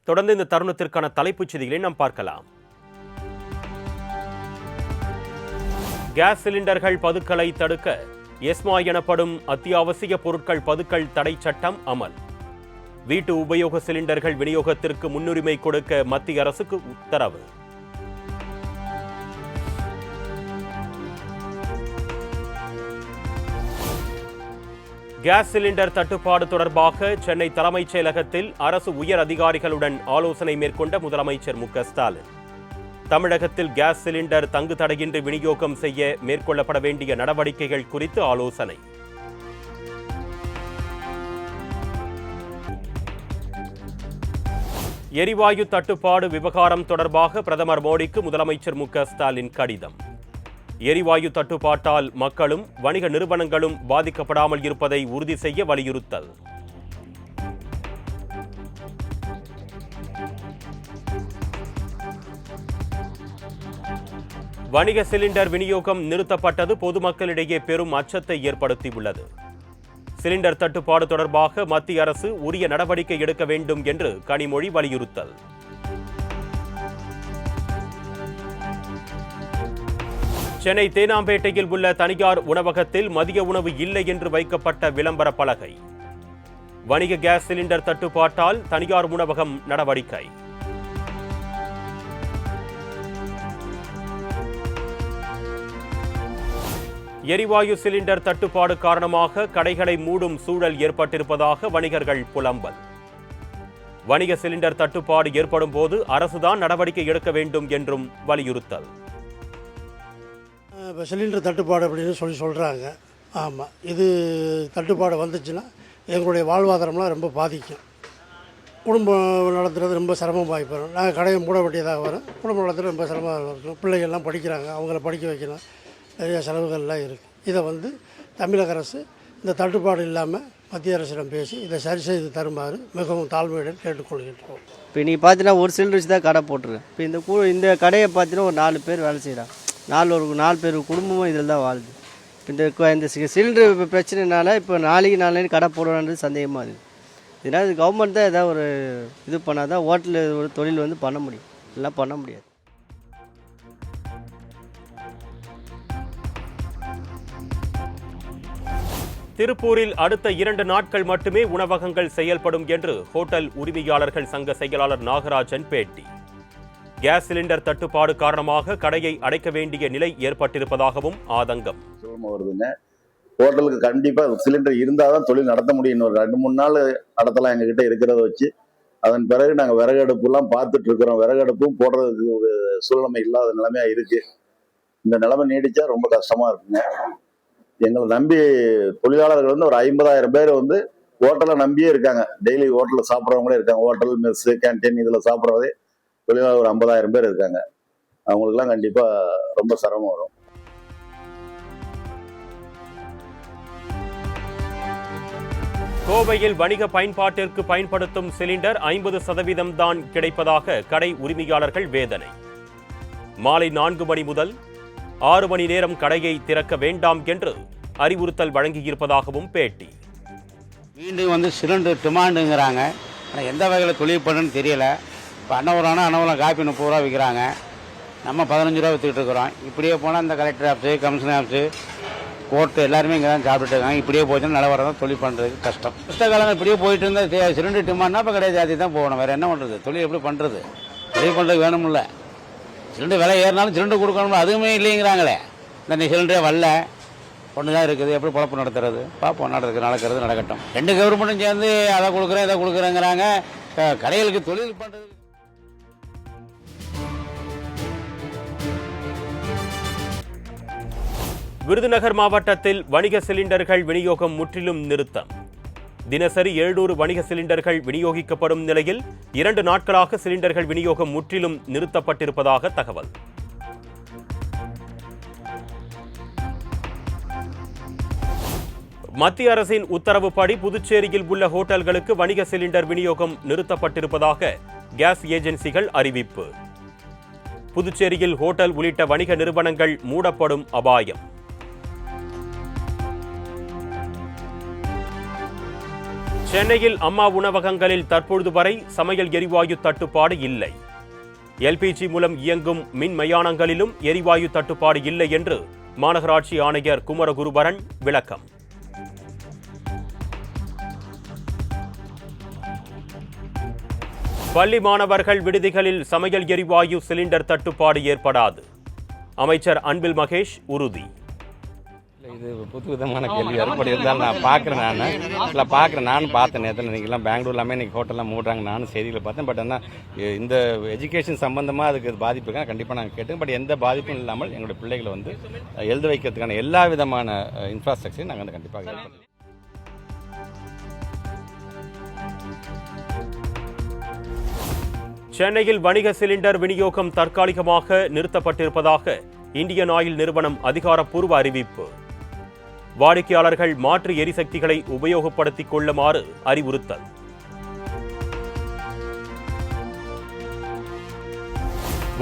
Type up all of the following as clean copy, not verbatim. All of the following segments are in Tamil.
தொடர்ந்து இந்த தருணத்திற்கான தலைப்புச் செய்திகளை நாம் பார்க்கலாம். கேஸ் சிலிண்டர்கள் பதுக்கலை தடுக்க எஸ்மா எனப்படும் அத்தியாவசிய பொருட்கள் பதுக்கல் தடை சட்டம் அமல். வீட்டு உபயோக சிலிண்டர்கள் விநியோகத்திற்கு முன்னுரிமை கொடுக்க மத்திய அரசுக்கு உத்தரவு. கேஸ் சிலிண்டர் தட்டுப்பாடு தொடர்பாக சென்னை தலைமைச் செயலகத்தில் அரசு உயர் அதிகாரிகளுடன் ஆலோசனை மேற்கொண்ட முதலமைச்சர் மு.க.ஸ்டாலின். தமிழகத்தில் கேஸ் சிலிண்டர் தங்கு தடையின்றி விநியோகம் செய்ய மேற்கொள்ளப்பட வேண்டிய நடவடிக்கைகள் குறித்து ஆலோசனை. எரிவாயு தட்டுப்பாடு விவகாரம் தொடர்பாக பிரதமர் மோடிக்கு முதலமைச்சர் மு.க.ஸ்டாலின் கடிதம். எரிவாயு தட்டுப்பாட்டால் மக்களும் வணிக நிறுவனங்களும் பாதிக்கப்படாமல் இருப்பதை உறுதி செய்ய வலியுறுத்தல். வணிக சிலிண்டர் விநியோகம் நிறுத்தப்பட்டது பொதுமக்களிடையே பெரும் அச்சத்தை ஏற்படுத்தியுள்ளது. சிலிண்டர் தட்டுப்பாடு தொடர்பாக மத்திய அரசு உரிய நடவடிக்கை எடுக்க வேண்டும் என்று கனிமொழி வலியுறுத்தல். சென்னை தேனாம்பேட்டையில் உள்ள தனியார் உணவகத்தில் மதிய உணவு இல்லை என்று வைக்கப்பட்ட விளம்பர பலகை. வணிக கேஸ் சிலிண்டர் தட்டுப்பாட்டால் தனியார் உணவகம் நடவடிக்கை. எரிவாயு சிலிண்டர் தட்டுப்பாடு காரணமாக கடைகளை மூடும் சூழல் ஏற்பட்டிருப்பதாக வணிகர்கள் புலம்பல். வணிக சிலிண்டர் தட்டுப்பாடு ஏற்படும் போது அரசுதான் நடவடிக்கை எடுக்க வேண்டும் என்றும் வலியுறுத்தல். இப்போ சிலிண்டர் தட்டுப்பாடு அப்படின்னு சொல்கிறாங்க. ஆமாம், இது தட்டுப்பாடு வந்துச்சுன்னா எங்களுடைய வாழ்வாதாரம்லாம் ரொம்ப பாதிக்கும். குடும்பம் நடத்துறது ரொம்ப சிரமமாகி போயிடும். நாங்கள் கடையை மூட வேண்டியதாக வரும். குடும்பம் நடத்துறது ரொம்ப சிரமமாக இருக்கும். பிள்ளைகள்லாம் படிக்கிறாங்க, அவங்கள படிக்க வைக்கணும், நிறைய செலவுகள்லாம் இருக்குது. இதை தமிழக அரசு இந்த தட்டுப்பாடு இல்லாமல் மத்திய அரசிடம் பேசி இதை சரி செய்து தருமாறு மிகவும் தாழ்மையுடன் கேட்டுக்கொள்கின்றோம். இப்போ நீ பார்த்தீங்கன்னா ஒரு சிலிண்டர் வச்சு தான் கடை போட்டுருக்கேன். இப்போ இந்த கடையை பார்த்தீங்கன்னா ஒரு 4 பேர் வேலை செய்கிறாங்க. 4 பேர் குடும்பமும் இதில் தான் வாழுது. இந்த சிலிண்டர் பிரச்சனைனால இப்போ நாளைக்கு கடை போடுறான்றது சந்தேகமாக இருக்குது. இதனால் இது கவர்மெண்ட் தான் ஏதாவது ஒரு இது பண்ணால் தான் ஹோட்டல் ஒரு தொழில் பண்ண முடியும், எல்லாம் பண்ண முடியாது. திருப்பூரில் அடுத்த 2 நாட்கள் மட்டுமே உணவகங்கள் செயல்படும் என்று ஹோட்டல் உரிமையாளர்கள் சங்க செயலாளர் நாகராஜன் பேட்டி. கேஸ் சிலிண்டர் தட்டுப்பாடு காரணமாக கடையை அடைக்க வேண்டிய நிலை ஏற்பட்டிருப்பதாகவும் ஆதங்கம். வருதுங்க, ஹோட்டலுக்கு கண்டிப்பாக சிலிண்டர் இருந்தால் தான் தொழில் நடத்த முடியும். ஒரு 2-3 நாள் நடத்தலாம் எங்ககிட்ட இருக்கிறத வச்சு. அதன் பிறகு நாங்கள் விறகு அடுப்புலாம் பார்த்துட்டு இருக்கிறோம். விறகு அடுப்பும் போடுறதுக்கு ஒரு சூழ்நிலை இல்லாத நிலைமையா இருக்கு. இந்த நிலைமை நீடிச்சா ரொம்ப கஷ்டமா இருக்குங்க. எங்களை நம்பி தொழிலாளர்கள் ஒரு 50,000 பேர் ஹோட்டலை நம்பியே இருக்காங்க. டெய்லி ஹோட்டலில் சாப்பிட்றவங்களே இருக்காங்க. ஹோட்டல், மெஸ், கேன்டீன் இதில் சாப்பிட்றதே தொழிலாளர் ஒரு 50,000 பேர் இருக்காங்க. அவங்களுக்குலாம் கண்டிப்பா ரொம்ப சிரமம் வரும். கோவையில் வணிக பயன்பாட்டிற்கு பயன்படுத்தும் சிலிண்டர் 50% தான் கிடைப்பதாக கடை உரிமையாளர்கள் வேதனை. மாலை 4 மணி முதல் 6 மணி நேரம் கடையை திறக்க வேண்டாம் என்று அறிவுறுத்தல் வழங்கியிருப்பதாகவும் பேட்டி. மீண்டும் சிலிண்டர் டிமாண்டுங்கிறாங்க. ஆனால் எந்த வகையில் தொழில் பண்ணுன்னு தெரியல. இப்போ அன்னவரம் காப்பி 30 ரூபா விற்கிறாங்க. நம்ம 15 ரூபா விற்றுக்கிட்டு இருக்கிறோம். இப்படியே போனால் இந்த collector office, commissioner office, court எல்லாருமே இங்கே தான் சாப்பிட்டுட்டு இருக்காங்க. இப்படியே போச்சுன்னா நிலவரம் தான் தொழில் பண்ணுறதுக்கு கஷ்டம். புத்த காலங்கள் இப்படியே போயிட்டு இருந்தால் சிலிண்டர் டிமாண்ட்னா இப்போ கடை ஜாதி தான் போகணும். வேறு என்ன பண்ணுறது? தொழில் எப்படி பண்ணுறது? தொழில் பண்ணுறதுக்கு வேணும்ல. சிலிண்டர் விலை ஏறினாலும் சிலிண்டர் கொடுக்கணும்ல, அதுவுமே இல்லைங்கிறாங்களே. இந்த சிலிண்டரே வரல, ஒன்று தான் இருக்குது. எப்படி பொழப்பு நடத்துறது? பார்ப்போம், நடக்கிறது நடக்கட்டும். 2 கவர்மெண்ட்டும் சேர்ந்து அதை கொடுக்குறேன் இதை கொடுக்குறேங்கிறாங்க. கடைகளுக்கு தொழில் பண்ணுறது. விருதுநகர் மாவட்டத்தில் வணிக சிலிண்டர்கள் விநியோகம் முற்றிலும் நிறுத்தம். தினசரி 700 வணிக சிலிண்டர்கள் விநியோகிக்கப்படும் நிலையில் 2 நாட்களாக சிலிண்டர்கள் விநியோகம் முற்றிலும் நிறுத்தப்பட்டிருப்பதாக தகவல். மத்திய அரசின் உத்தரவுப்படி புதுச்சேரியில் உள்ள ஹோட்டல்களுக்கு வணிக சிலிண்டர் விநியோகம் நிறுத்தப்பட்டிருப்பதாக கேஸ் ஏஜென்சிகள் அறிவிப்பு. புதுச்சேரியில் ஹோட்டல் உள்ளிட்ட வணிக நிறுவனங்கள் மூடப்படும் அபாயம். சென்னையில் அம்மா உணவகங்களில் தற்பொழுது வரை சமையல் எரிவாயு தட்டுப்பாடு இல்லை. எல்பிஜி மூலம் இயங்கும் மின் மயானங்களிலும் எரிவாயு தட்டுப்பாடு இல்லை என்று மாநகராட்சி ஆணையர் குமரகுருபரன் விளக்கம். பள்ளி மாணவர்கள் விடுதிகளில் சமையல் எரிவாயு சிலிண்டர் தட்டுப்பாடு ஏற்படாது. அமைச்சர் அன்பில் மகேஷ் உறுதி. இது புது விதமான கேள்வி ஏற்படி இருந்தாலும் நான் பார்க்குறேன். நானும் பார்த்தேன் நேற்று இன்றைக்கெல்லாம் பெங்களூர் எல்லாமே இன்றைக்கி ஹோட்டல்லாம் மூடுறாங்க. நானும் செய்தியில் பார்த்தேன். பட் ஆனால் இந்த எஜுகேஷன் சம்பந்தமாக அதுக்கு பாதிப்பு இருக்கா கண்டிப்பாக நாங்கள் கேட்டோம். பட் எந்த பாதிப்பும் இல்லாமல் எங்களுடைய பிள்ளைகளை வந்து எழுத வைக்கிறதுக்கான எல்லா விதமான இன்ஃப்ராஸ்ட்ரக்சரையும் நாங்கள் வந்து கண்டிப்பாக ஏற்படுத்தும். சென்னையில் வணிக சிலிண்டர் விநியோகம் தற்காலிகமாக நிறுத்தப்பட்டிருப்பதாக இந்தியன் ஆயில் நிறுவனம் அதிகாரப்பூர்வ அறிவிப்பு. வாடிக்கையாளர்கள் மாற்று எரிசக்திகளை உபயோகப்படுத்திக் கொள்ளுமாறு அறிவுறுத்தல்.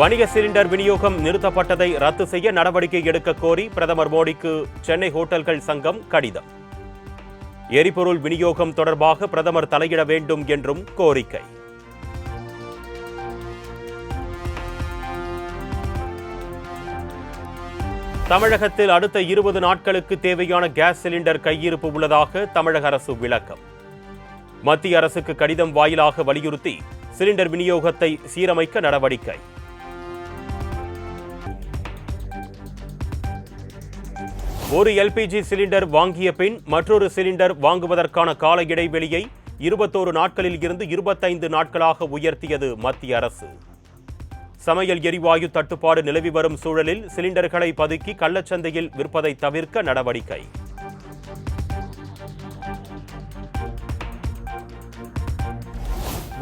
வணிக சிலிண்டர் விநியோகம் நிறுத்தப்பட்டதை ரத்து செய்ய நடவடிக்கை எடுக்க கோரி பிரதமர் மோடிக்கு சென்னை ஹோட்டல்கள் சங்கம் கடிதம். எரிபொருள் விநியோகம் தொடர்பாக பிரதமர் தலையிட வேண்டும் என்றும் கோரிக்கை. தமிழகத்தில் அடுத்த 20 நாட்களுக்கு தேவையான கேஸ் சிலிண்டர் கையிருப்பு உள்ளதாக தமிழக அரசு விளக்கம். மத்திய அரசுக்கு கடிதம் வாயிலாக வலியுறுத்தி சிலிண்டர் விநியோகத்தை சீரமைக்க நடவடிக்கை. ஒரு எல்பிஜி சிலிண்டர் வாங்கிய பின் மற்றொரு சிலிண்டர் வாங்குவதற்கான கால இடைவெளியை 21 நாட்களில் இருந்து 25 நாட்களாக உயர்த்தியது மத்திய அரசு. சமையல் எரிவாயு தட்டுப்பாடு நிலவி வரும் சூழலில் சிலிண்டர்களை பதுக்கி கள்ளச்சந்தையில் விற்பதை தவிர்க்க நடவடிக்கை.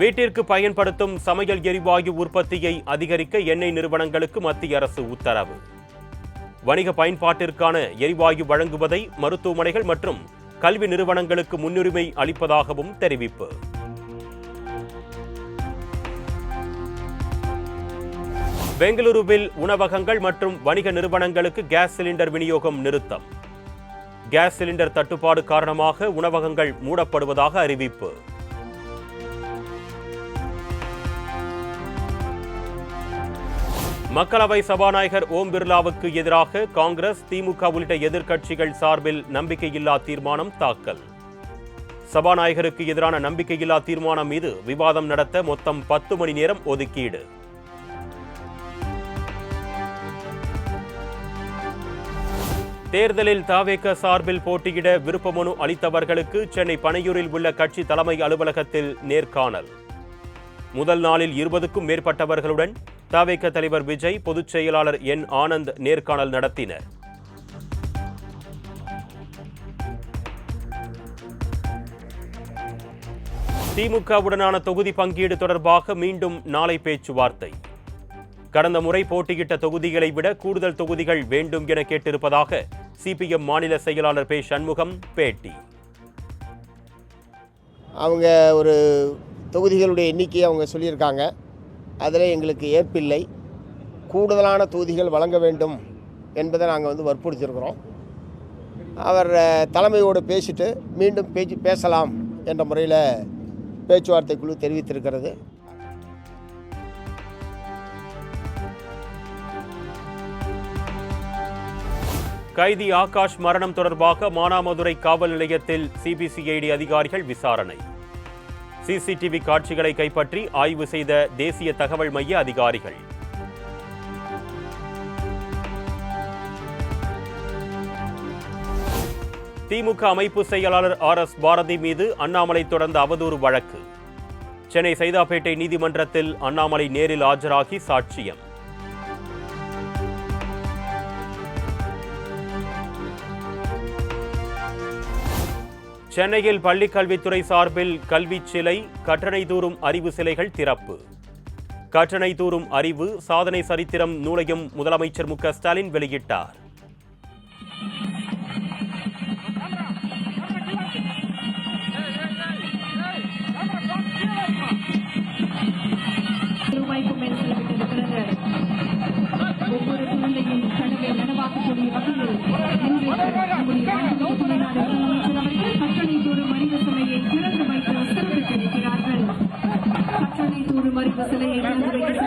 வீட்டிற்கு பயன்படுத்தும் சமையல் எரிவாயு உற்பத்தியை அதிகரிக்க எண்ணெய் நிறுவனங்களுக்கு மத்திய அரசு உத்தரவு. வணிக பயன்பாட்டிற்கான எரிவாயு வழங்குவதை மருத்துவமனைகள் மற்றும் கல்வி நிறுவனங்களுக்கு முன்னுரிமை அளிப்பதாகவும் தெரிவிப்பு. பெங்களூருவில் உணவகங்கள் மற்றும் வணிக நிறுவனங்களுக்கு கேஸ் சிலிண்டர் விநியோகம் நிறுத்தம். கேஸ் சிலிண்டர் தட்டுப்பாடு காரணமாக உணவகங்கள் மூடப்படுவதாக அறிவிப்பு. மக்களவை சபாநாயகர் ஓம் பிர்லாவுக்கு எதிராக காங்கிரஸ், திமுக உள்ளிட்ட எதிர்க்கட்சிகள் சார்பில் நம்பிக்கையில்லா தீர்மானம் தாக்கல். சபாநாயகருக்கு எதிரான நம்பிக்கையில்லா தீர்மானம் மீது விவாதம் நடத்த மொத்தம் 10 மணி நேரம் ஒதுக்கீடு. தேர்தலில் தவேக சார்பில் போட்டியிட விருப்ப மனு அளித்தவர்களுக்கு சென்னை பனையூரில் உள்ள கட்சி தலைமை அலுவலகத்தில் நேர்காணல். முதல் நாளில் 20க்கும் மேற்பட்டவர்களுடன் தவேக தலைவர் விஜய், பொதுச் செயலாளர் என் ஆனந்த் நேர்காணல் நடத்தினர். திமுகவுடனான தொகுதி பங்கீடு தொடர்பாக மீண்டும் நாளை பேச்சுவார்த்தை. கடந்த முறை போட்டியிட்ட தொகுதிகளை விட கூடுதல் தொகுதிகள் வேண்டும் என கேட்டிருப்பதாக சிபிஎம் மாநில செயலாளர் பே சண்முகம் பேட்டி. அவங்க ஒரு தொகுதிகளுடைய எண்ணிக்கையை அவங்க சொல்லியிருக்காங்க. அதில் எங்களுக்கு ஏற்பில்லை. கூடுதலான தொகுதிகள் வழங்க வேண்டும் என்பதை நாங்கள் வற்புறுத்தியிருக்கிறோம். அவர் தலைமையோடு பேசிட்டு மீண்டும் பேசலாம் என்ற முறையில் பேச்சுவார்த்தை குழு தெரிவித்திருக்கிறது. கைதி ஆகாஷ் மரணம் தொடர்பாக மானாமதுரை காவல் நிலையத்தில் சிபிசிஐடி அதிகாரிகள் விசாரணை. சிசிடிவி காட்சிகளை கைப்பற்றி ஆய்வு செய்த தேசிய தகவல் மைய அதிகாரிகள். திமுக அமைப்பு செயலாளர் RS பாரதி மீது அண்ணாமலை தொடர்ந்த அவதூறு வழக்கு. சென்னை சைதாப்பேட்டை நீதிமன்றத்தில் அண்ணாமலை நேரில் ஆஜராகி சாட்சியம். சென்னையில் பள்ளிக்கல்வித்துறை சார்பில் கல்வி சிலை, கற்றனை தூரும் அறிவு சிலைகள் திறப்பு. கற்றனை தூரும் அறிவு சாதனை சரித்திரம் நூலையும் முதலமைச்சர் மு.க. ஸ்டாலின் வெளியிட்டார். ஒவ்வொரு குழந்தையின் கனவை நனவாக்கக்கூடிய வகையில் கற்றனை தூரும் அறிவு சமையை திறந்து வைத்தார். உருமறிப்பு சிலையை திறந்து வைக்க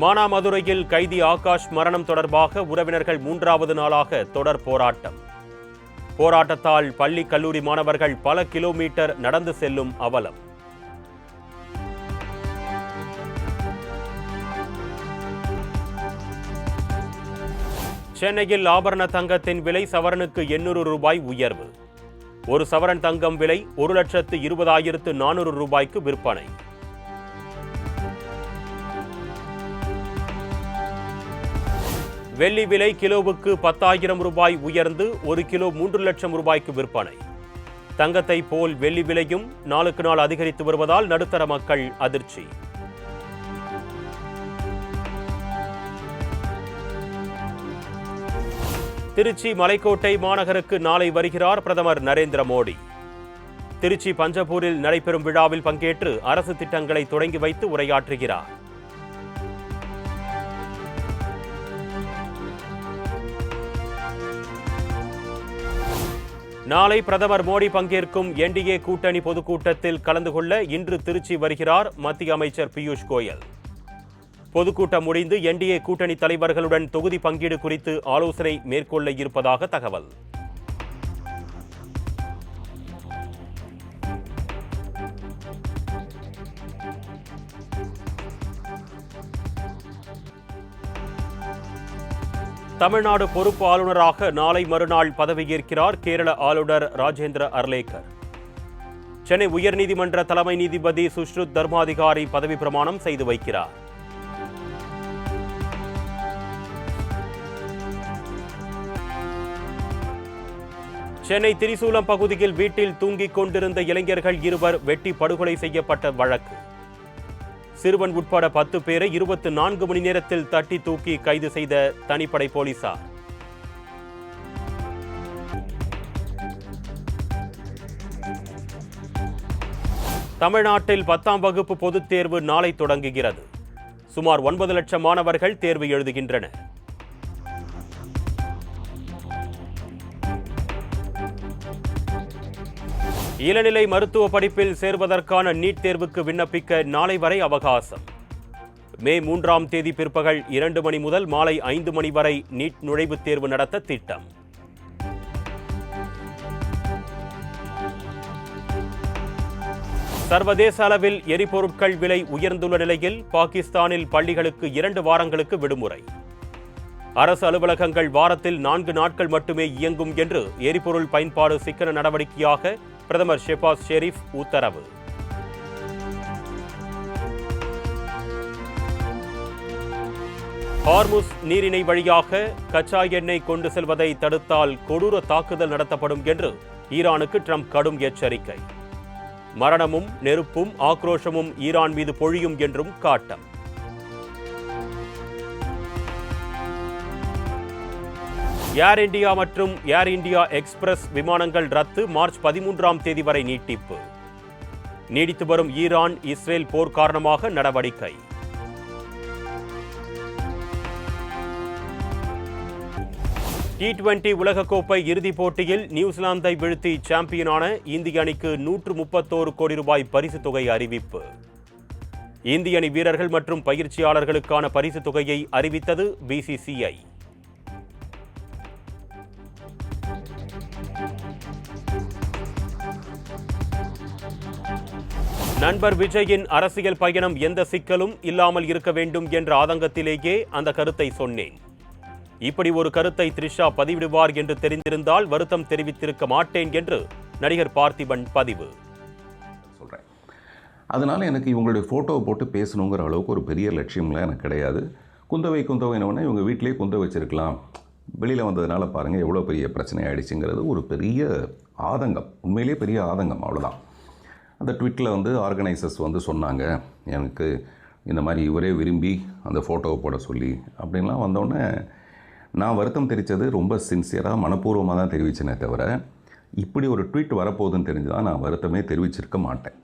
மானாமதுரையில் கைதி ஆகாஷ் மரணம் தொடர்பாக உறவினர்கள் 3வது நாளாக தொடர் போராட்டம். போராட்டத்தால் பள்ளி கல்லூரி மாணவர்கள் பல கிலோமீட்டர் நடந்து செல்லும் அவலம். சென்னையில் ஆபரண தங்கத்தின் விலை சவரனுக்கு 800 ரூபாய் உயர்வு. ஒரு சவரன் தங்கம் விலை 1,20,400 ரூபாய்க்கு விற்பனை. வெள்ளி விலை கிலோவுக்கு 10,000 ரூபாய் உயர்ந்து 1 கிலோ 3 லட்சம் ரூபாய்க்கு விற்பனை. தங்கத்தை போல் வெள்ளி விலையும் நாளுக்கு நாள் அதிகரித்து வருவதால் நடுத்தர மக்கள் அதிர்ச்சி. திருச்சி மலைக்கோட்டை மாநகருக்கு நாளை வருகிறார் பிரதமர் நரேந்திர மோடி. திருச்சி பஞ்சப்பூரில் நடைபெறும் விழாவில் பங்கேற்று அரசு திட்டங்களை தொடங்கி வைத்து உரையாற்றுகிறார். நாளை பிரதமர் மோடி பங்கேற்கும் என்டிஏ கூட்டணி பொதுக்கூட்டத்தில் கலந்து கொள்ள இன்று திருச்சி வருகிறார் மத்திய அமைச்சர் பியூஷ் கோயல். பொதுக்கூட்டம் முடிந்து என்டிஏ கூட்டணி தலைவர்களுடன் தொகுதி பங்கீடு குறித்து ஆலோசனை மேற்கொள்ள இருப்பதாக தகவல். தமிழ்நாடு பொறுப்பு ஆளுநராக நாளை மறுநாள் பதவியேற்கிறார் கேரள ஆளுநர் ராஜேந்திர அர்லேக்கர். சென்னை உயர்நீதிமன்ற தலைமை நீதிபதி சுஷ்ருத் தர்மாதிகாரி பதவி பிரமாணம் செய்து வைக்கிறார். சென்னை திரிசூலம் பகுதியில் வீட்டில் தூங்கிக் கொண்டிருந்த இளைஞர்கள் 2 வெட்டி படுகொலை செய்யப்பட்ட வழக்கு. சிறுவன் உட்பட 10 பேரை 24 மணி நேரத்தில் தட்டி தூக்கி கைது செய்த தனிப்படை போலீசார். தமிழ்நாட்டில் 10ஆம் வகுப்பு பொதுத் தேர்வு நாளை தொடங்குகிறது. சுமார் 9 லட்சம் மாணவர்கள் தேர்வு எழுதுகின்றனர். இளநிலை மருத்துவ படிப்பில் சேர்வதற்கான நீட் தேர்வுக்கு விண்ணப்பிக்க நாளை வரை அவகாசம். மே 3ஆம் தேதி பிற்பகல் 2 மணி முதல் மாலை 5 மணி வரை நீட் நுழைவுத் தேர்வு நடத்த திட்டம். சர்வதேச அளவில் எரிபொருட்கள் விலை உயர்ந்துள்ள நிலையில் பாகிஸ்தானில் பள்ளிகளுக்கு 2 வாரங்களுக்கு விடுமுறை. அரசு அலுவலகங்கள் வாரத்தில் 4 நாட்கள் மட்டுமே இயங்கும் என்று எரிபொருள் பயன்பாடு சிக்கன நடவடிக்கையாக பிரதமர் ஷெபாஸ் ஷெரீப் உத்தரவு. ஹார்முஸ் நீரிணை வழியாக கச்சா எண்ணெய் கொண்டு செல்வதை தடுத்தால் கொடூர தாக்குதல் நடத்தப்படும் என்று ஈரானுக்கு ட்ரம்ப் கடும் எச்சரிக்கை. மரணமும் நெருப்பும் ஆக்ரோஷமும் ஈரான் மீது பொழியும் என்றும் காட்டம். ஏர் இந்தியா மற்றும் ஏர் இந்தியா எக்ஸ்பிரஸ் விமானங்கள் ரத்து மார்ச் 13ஆம் தேதி வரை நீட்டிப்பு. நீடித்து வரும் ஈரான் இஸ்ரேல் போர் காரணமாக நடவடிக்கை. T20 உலகக்கோப்பை இறுதிப் போட்டியில் நியூசிலாந்தை வீழ்த்தி சாம்பியனான இந்திய அணிக்கு 131 கோடி ரூபாய் பரிசு தொகை அறிவிப்பு. இந்திய அணி வீரர்கள் மற்றும் பயிற்சியாளர்களுக்கான பரிசு தொகையை அறிவித்தது BCCI. நண்பர் விஜயின் அரசியல் பயணம் எந்த சிக்கலும் இல்லாமல் இருக்க வேண்டும் என்ற ஆதங்கத்திலேயே அந்த கருத்தை சொன்னேன். இப்படி ஒரு கருத்தை த்ரிஷா பதிவிடுவார் என்று தெரிந்திருந்தால் வருத்தம் தெரிவித்திருக்க மாட்டேன் என்று நடிகர் பார்த்திபன் பதிவு. சொல்கிறேன். அதனால் எனக்கு இவங்களுடைய ஃபோட்டோவை போட்டு பேசணுங்கிற அளவுக்கு ஒரு பெரிய லட்சியம்லாம் எனக்கு கிடையாது. குந்தவைன்னு இவங்க வீட்டிலேயே குந்த வச்சிருக்கலாம். வெளியில் வந்ததுனால பாருங்கள் எவ்வளோ பெரிய பிரச்சனை ஆகிடுச்சுங்கிறது ஒரு பெரிய ஆதங்கம், உண்மையிலேயே பெரிய ஆதங்கம், அவ்வளோதான். அந்த ட்விட்டில் ஆர்கனைசர்ஸ் சொன்னாங்க எனக்கு இந்த மாதிரி இவரே விரும்பி அந்த ஃபோட்டோவை போட சொல்லி அப்படின்லாம் வந்தோடனே நான் வருத்தம் தெரிவித்தது ரொம்ப சின்சியராக மனப்பூர்வமாக தான் தெரிவித்தேனே தவிர இப்படி ஒரு ட்வீட் வரப்போகுதுன்னு தெரிஞ்சுதான் நான் வருத்தமே தெரிவிச்சிருக்க மாட்டேன்.